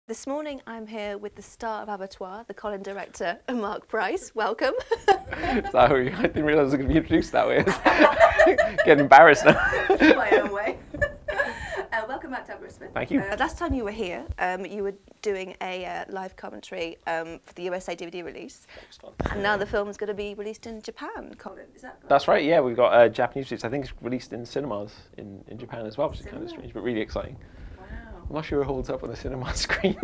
This morning I'm here with the star of Abattoir, the Colin director, Marc Price. Welcome. I didn't realise I was going to be introduced that way. Getting embarrassed now. My own way. Welcome back to Rebekah Smith. Thank you. Last time you were here, you were doing a live commentary for the USA DVD release. And now the film's going to be released in Japan, Colin, is that right? That's right, yeah. We've got Japanese release. I think it's released in cinemas in Japan as well, which is kind of strange, but really exciting. I'm not sure it holds up on the cinema screen.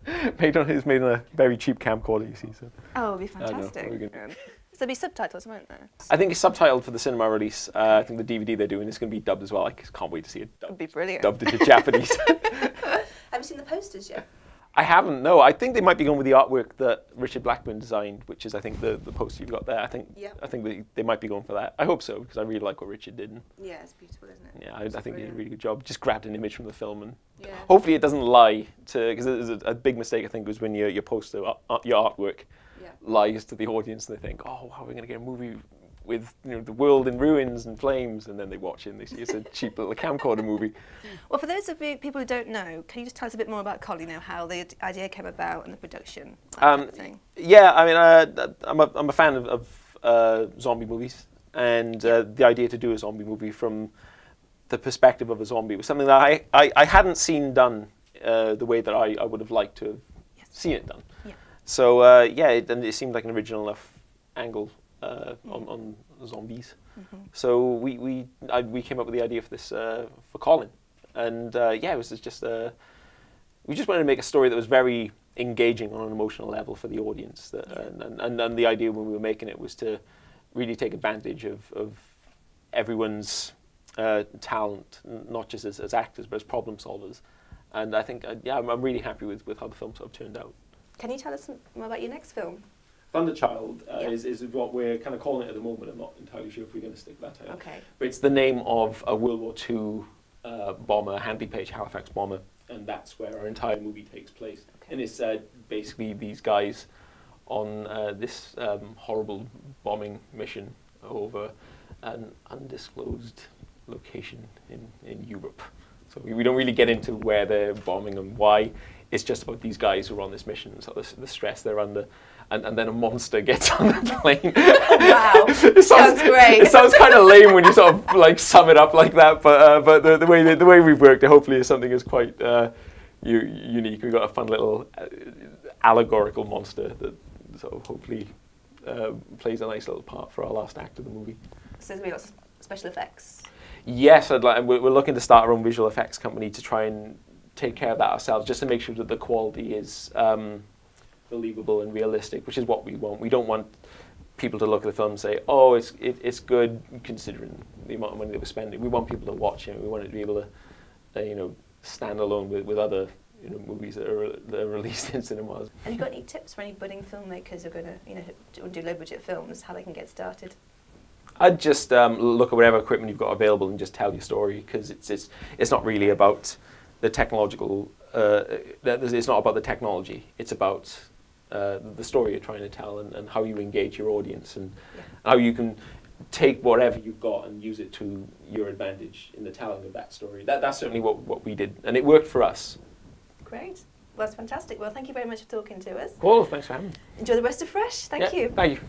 It's made on a very cheap camcorder, you see. So. Oh, it'd be fantastic. So there'll be subtitles, won't there? I think it's subtitled for the cinema release. I think the DVD they're doing is going to be dubbed as well. I can't wait to see it dubbed. It'd be brilliant. Dubbed into Japanese. Have you seen the posters yet? I haven't, no. I think they might be going with the artwork that Richard Blackburn designed, which is, I think, the poster you've got there. I think they might be going for that. I hope so, because I really like what Richard did. Yeah, it's beautiful, isn't it? Yeah, I think he did a really good job. Just grabbed an image from the film, and hopefully it doesn't lie to, because it was a big mistake, I think, was when your poster, your artwork lies to the audience, and they think, oh, how are we going to get a movie with the world in ruins and flames, and then they watch it and they see it's a cheap little camcorder movie. Well, for those of you people who don't know, can you just tell us a bit more about Colin, how the idea came about and the production? Kind of thing? Yeah, I mean, I'm a fan of zombie movies, and the idea to do a zombie movie from the perspective of a zombie was something that I hadn't seen done the way that I would have liked to have seen it done. Yeah. So it seemed like an original enough angle on zombies. So we came up with the idea for this for Colin, and it was just we just wanted to make a story that was very engaging on an emotional level for the audience. And the idea when we were making it was to really take advantage of everyone's talent, not just as actors but as problem solvers. And I think I'm really happy with how the film sort of turned out. Can you tell us more about your next film? Thunderchild is what we're kind of calling it at the moment. I'm not entirely sure if we're going to stick that title. Okay. But it's the name of a World War II bomber, Handley Page Halifax bomber, and that's where our entire movie takes place. Okay. And it's basically these guys on this horrible bombing mission over an undisclosed location in Europe. So we don't really get into where they're bombing and why. It's just about these guys who are on this mission, so the stress they're under. And then a monster gets on the plane. Wow, it sounds great. It sounds kind of lame when you sort of like sum it up like that, but the way we've worked it hopefully is something that's quite unique. We've got a fun little allegorical monster that sort of hopefully plays a nice little part for our last act of the movie. So there's going to be lots of special effects? Yes, we're looking to start our own visual effects company to try and take care of that ourselves, just to make sure that the quality is believable and realistic, which is what we want. We don't want people to look at the film and say, oh, it's good considering the amount of money that we're spending. We want people to watch it. We want it to be able to stand alone with other movies that are released in cinemas. Have you got any tips for any budding filmmakers who are going to do low budget films, how they can get started? I'd just look at whatever equipment you've got available and just tell your story, because it's not really about the technological. It's not about the technology. It's about the story you're trying to tell and how you engage your audience and how you can take whatever you've got and use it to your advantage in the telling of that story. That's certainly what we did, and it worked for us. Great. Well, that's fantastic. Well, thank you very much for talking to us. Cool. Thanks for having me. Enjoy the rest of Ffresh. Thank you. Thank you.